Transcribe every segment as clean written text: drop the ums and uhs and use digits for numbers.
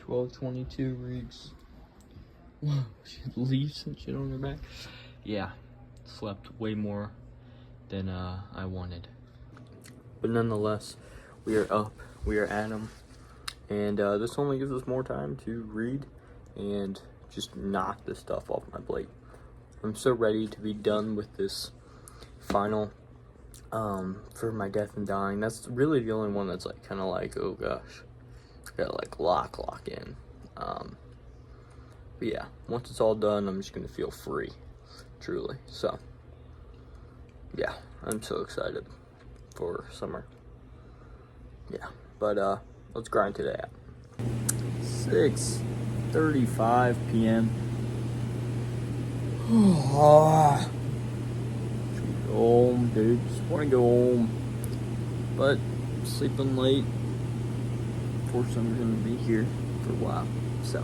12:22 Reeks. Whoa, she had leaves and shit on her back. Yeah, slept way more than I wanted. But nonetheless, we are up, we are at 'em, and this only gives us more time to read and just knock this stuff off my plate. I'm so ready to be done with this final for my Death and Dying. That's really the only one that's like kind of like, oh gosh, gotta like lock in. But yeah, once it's all done, I'm just gonna feel free, truly. So yeah, I'm so excited for summer. Yeah, but let's grind today out. 6:35 p.m. Go home, dude. Just want to go home. But sleeping late. Fortunately, I'm gonna be here for a while. So,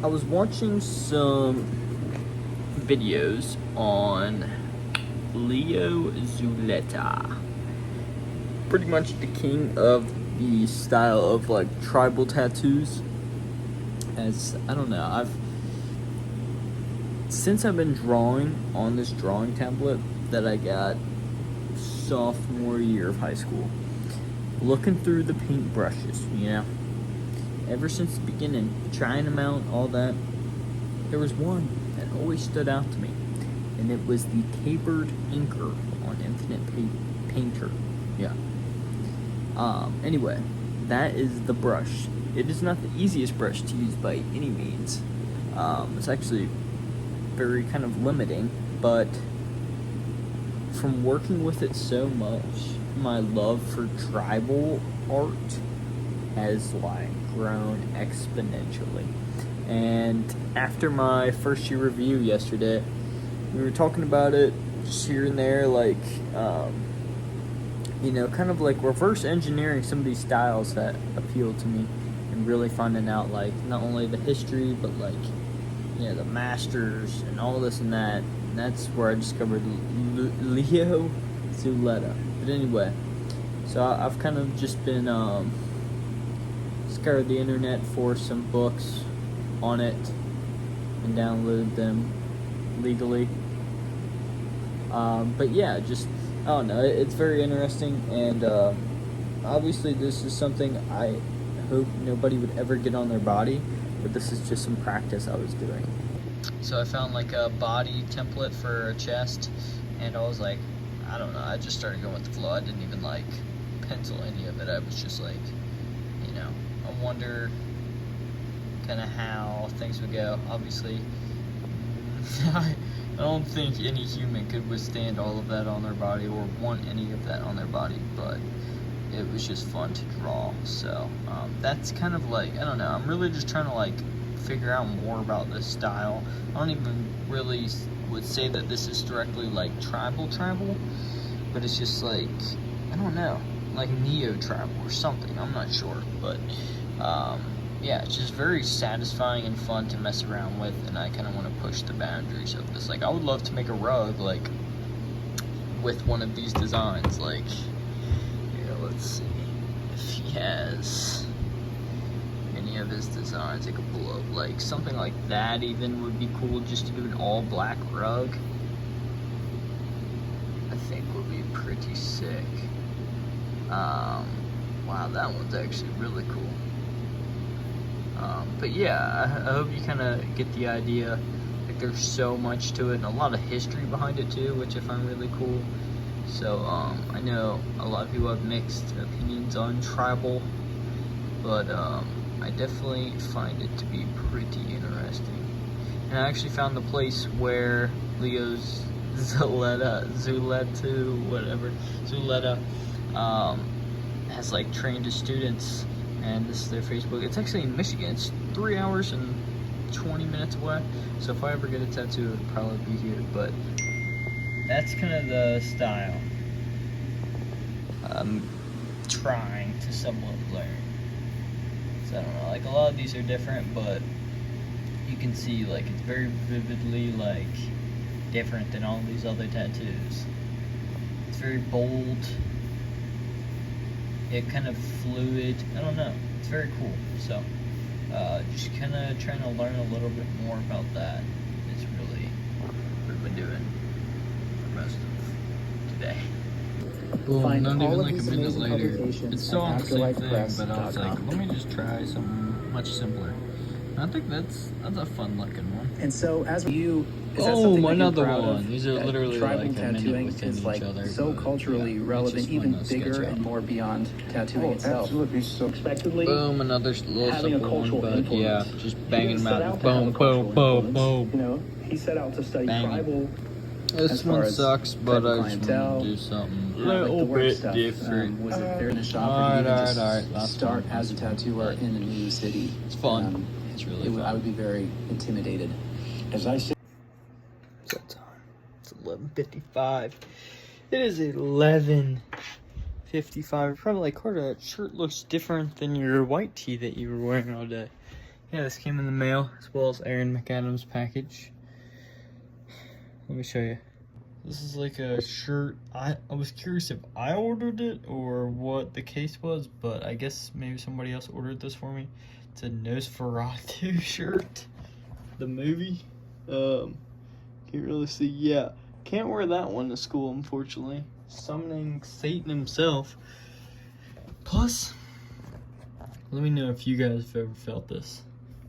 I was watching some videos on Leo Zuleta. Pretty much the king of the style of like tribal tattoos. As I don't know, since I've been drawing on this drawing template that I got sophomore year of high school, looking through the paintbrushes, you know, ever since the beginning, trying them out, all that, there was one that always stood out to me, and it was the tapered inker on Infinite Painter. Yeah. Anyway, that is the brush. It is not the easiest brush to use by any means. It's actually very kind of limiting, but from working with it so much, my love for tribal art has like grown exponentially. And after my first year review yesterday, we were talking about it just here and there, like you know, kind of like reverse engineering some of these styles that appeal to me, and really finding out like not only the history but like, you know, the masters and all this and that. And that's where I discovered Leo Zuleta. But anyway, so I've kind of just been scoured the internet for some books on it and downloaded them legally. But yeah, just I don't know, it's very interesting, and obviously this is something I hope nobody would ever get on their body, but this is just some practice I was doing. So I found like a body template for a chest, and I was like, I don't know, I just started going with the flow. I didn't even like pencil any of it. I was just like, you know, I wonder kind of how things would go. Obviously, I don't think any human could withstand all of that on their body or want any of that on their body, but it was just fun to draw. So that's kind of like, I don't know, I'm really just trying to like figure out more about this style. I don't even really would say that this is directly like tribal, but it's just like, I don't know, like neo-tribal or something, I'm not sure, but yeah, it's just very satisfying and fun to mess around with, and I kind of want to push the boundaries of this. Like, I would love to make a rug, like, with one of these designs. Like, here, let's see if he has any of his designs. I could pull up, like, something like that even would be cool, just to do an all-black rug. I think would be pretty sick. Wow, that one's actually really cool. But yeah, I hope you kind of get the idea. Like, there's so much to it, and a lot of history behind it too, which I find really cool. So I know a lot of people have mixed opinions on tribal, but I definitely find it to be pretty interesting. And I actually found the place where Leo's Zuleta has like trained his students, and this is their Facebook. It's actually in Michigan. It's 3 hours and 20 minutes away. So if I ever get a tattoo, it would probably be here. But that's kind of the style I'm trying to somewhat learn. So I don't know, like a lot of these are different, but you can see like it's very vividly like different than all these other tattoos. It's very bold. it kind of fluid. I don't know. It's very cool. So, just kind of trying to learn a little bit more about that. It's really what I've been doing for most of today. Boom, Find not all even of like a these minute amazing later. publications It's still at on the same thing, afterlifepress.com. but I was like, let me just try something much simpler. I think that's a fun looking one. And so, as you, is that Oh, something that you're another proud one. of? These are That literally tribal like a minute tattooing within is each like other, so but, culturally yeah, it's relevant, just fun even to sketch bigger out. and more beyond tattooing itself. Absolutely. So expectedly, Boom, another little having a simple one, cultural but yeah, influence. just He banging didn't them set out. out to have a Boom, cultural boom, boom, influence. boom. You know, he set out to study Bang it. tribal. As This far one as sucks, but type of I just clientele, want to do something a like the little work bit stuff, different. was it very in the shop, or Alright, did you even just alright, that's start fine, as a that's fine. tattooer in a new city? It's fun. It's really fun. I would be very intimidated. As I said, What's that time? It's 11:55. It is 11:55. Probably like, Carter, that shirt looks different than your white tee that you were wearing all day. Yeah, this came in the mail, as well as Aaron McAdams' package. Let me show you. This is like a shirt. I was curious if I ordered it or what the case was, but I guess maybe somebody else ordered this for me. It's a Nosferatu shirt. The movie. Can't really see. Yeah, can't wear that one to school, unfortunately. Summoning Satan himself. Plus, let me know if you guys have ever felt this.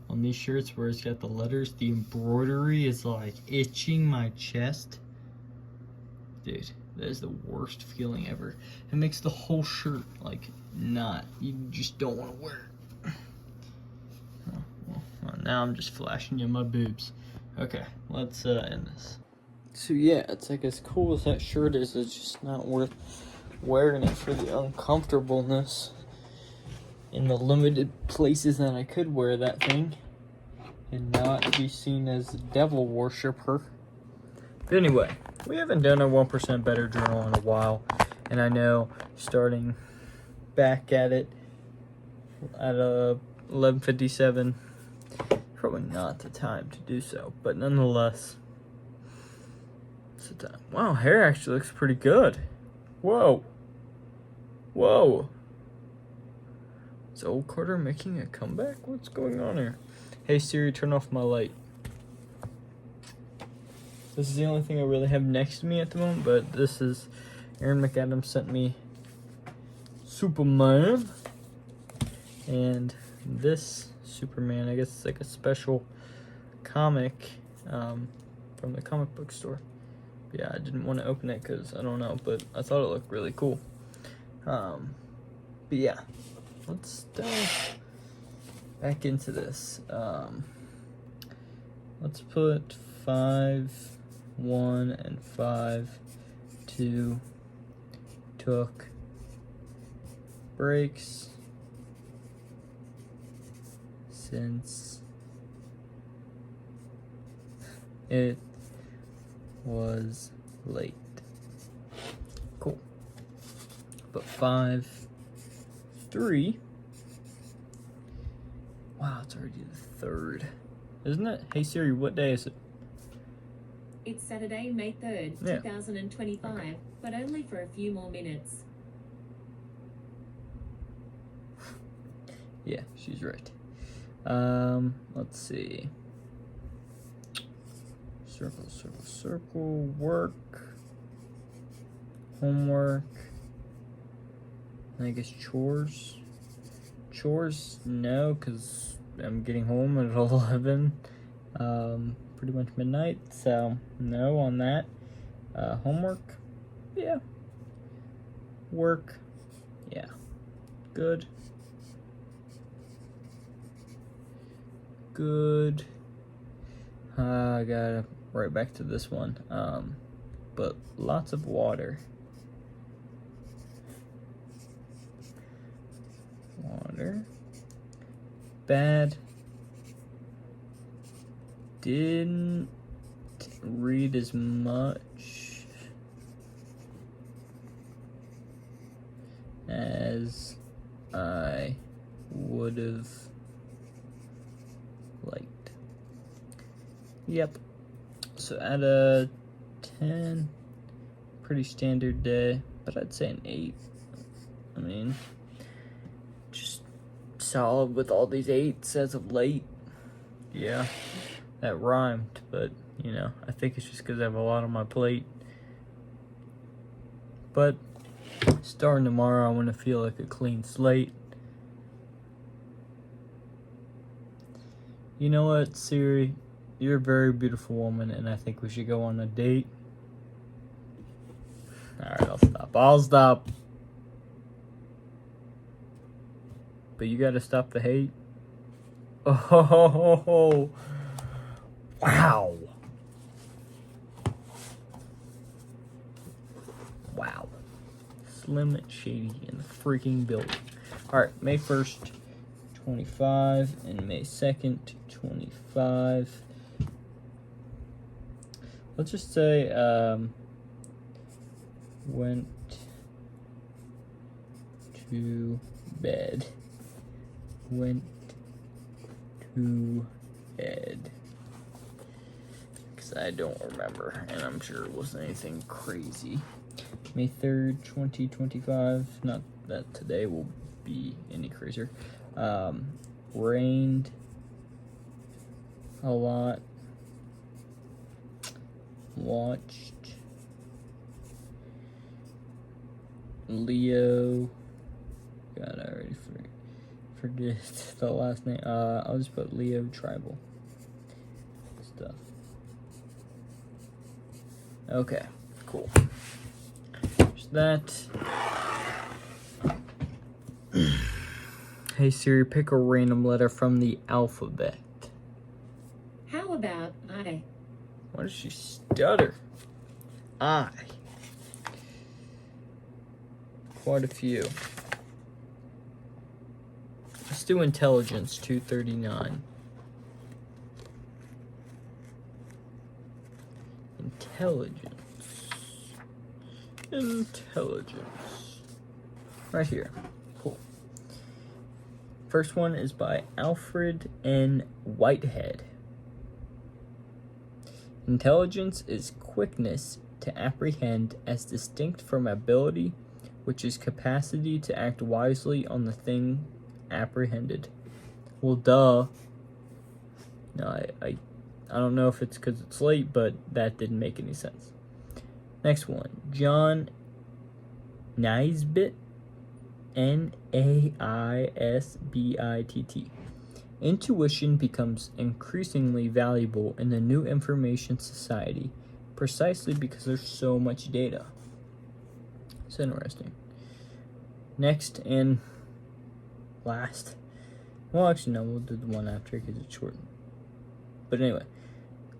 On these shirts where it's got the letters, the embroidery is like itching my chest. Dude, that is the worst feeling ever. It makes the whole shirt like not. You just don't want to wear it. Oh, well, now I'm just flashing you my boobs. Okay, let's end this. So yeah, it's like as cool as that shirt is, it's just not worth wearing it for the uncomfortableness in the limited places that I could wear that thing and not be seen as a devil worshiper. But anyway, we haven't done a 1% Better journal in a while, and I know starting back at it at 11:57, probably not the time to do so, but nonetheless, it's the time. Wow, hair actually looks pretty good. Whoa. Whoa. Is old Carter making a comeback? What's going on here? Hey Siri, turn off my light. This is the only thing I really have next to me at the moment, but this is Aaron McAdams sent me Superman. And this Superman, I guess it's like a special comic from the comic book store. But yeah, I didn't want to open it because I don't know, but I thought it looked really cool. But yeah, let's dive back into this. Let's put 5, 1, and 5, 2, took breaks since it was late. Cool. But 5, 3. Wow, it's already the 3rd. Isn't it? Hey Siri, what day is it? It's Saturday, May 3rd, Yeah. 2025, Okay. but only for a few more minutes. Yeah, she's right. Let's see. Circle, circle, circle. Work. Homework. I guess chores. Chores, no, because I'm getting home at 11. Pretty much midnight, so no on that. Homework, yeah. Work, yeah. Good. Good. I gotta right back to this one. But lots of water. Water. Bad. Didn't read as much as I would have liked. Yep. So out of 10, pretty standard day, but I'd say an 8. I mean, solid with all these 8s as of late. Yeah, that rhymed, but, you know, I think it's just because I have a lot on my plate. But starting tomorrow, I want to feel like a clean slate. You know what, Siri? You're a very beautiful woman, and I think we should go on a date. Alright, I'll stop. But you gotta stop the hate. Oh, wow. Wow. Slim Shady in the freaking building. Alright, May 1st, 25, and May 2nd, 25. Let's just say, went to bed. Went to bed. Because I don't remember, and I'm sure it wasn't anything crazy. May 3rd, 2025. Not that today will be any crazier. Rained a lot. Watched Leo. God, I already forget the last name. I'll just put Leo Tribal stuff. Okay, cool. There's that. Hey Siri, pick a random letter from the alphabet. How about I? Why does she stutter? I. Quite a few. Let's do intelligence, 239. Intelligence. Right here. Cool. First one is by Alfred N. Whitehead. Intelligence is quickness to apprehend as distinct from ability, which is capacity to act wisely on the thing apprehended. Well, duh. No, I don't know if it's because it's late, but that didn't make any sense. Next one, John Naisbitt, Naisbitt. Intuition becomes increasingly valuable in the new information society, precisely because there's so much data. It's interesting. Next and last. Well, actually, no, we'll do the one after because it's short. But anyway,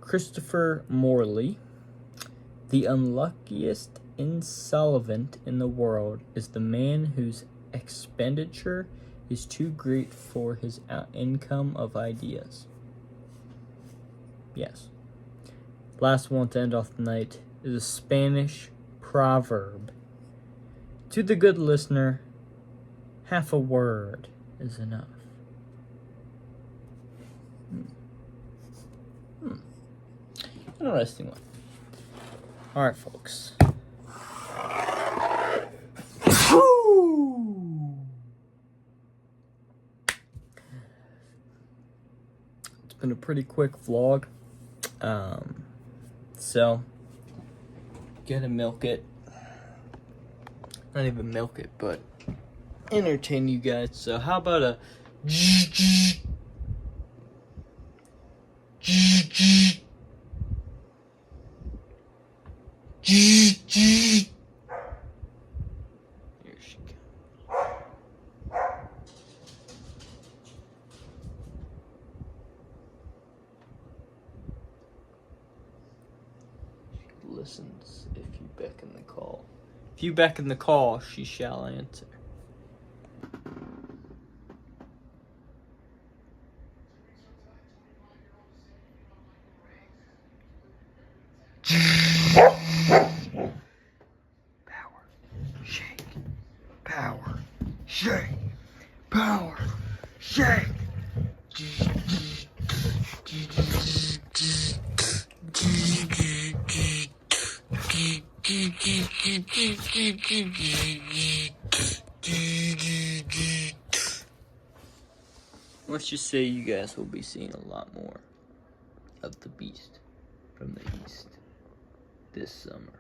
Christopher Morley. The unluckiest insolvent in the world is the man whose expenditure is too great for his income of ideas. Yes. Last one to end off the night is a Spanish proverb. To the good listener, half a word is enough. Interesting one. Alright, folks. It's been a pretty quick vlog. So, gonna milk it. Not even milk it, but entertain you guys. So, how about a here she comes. She listens if you beckon the call. If you beckon the call, she shall answer. Power, shake, power, shake. let's just say you guys will be seeing a lot more of the beast from the east this summer.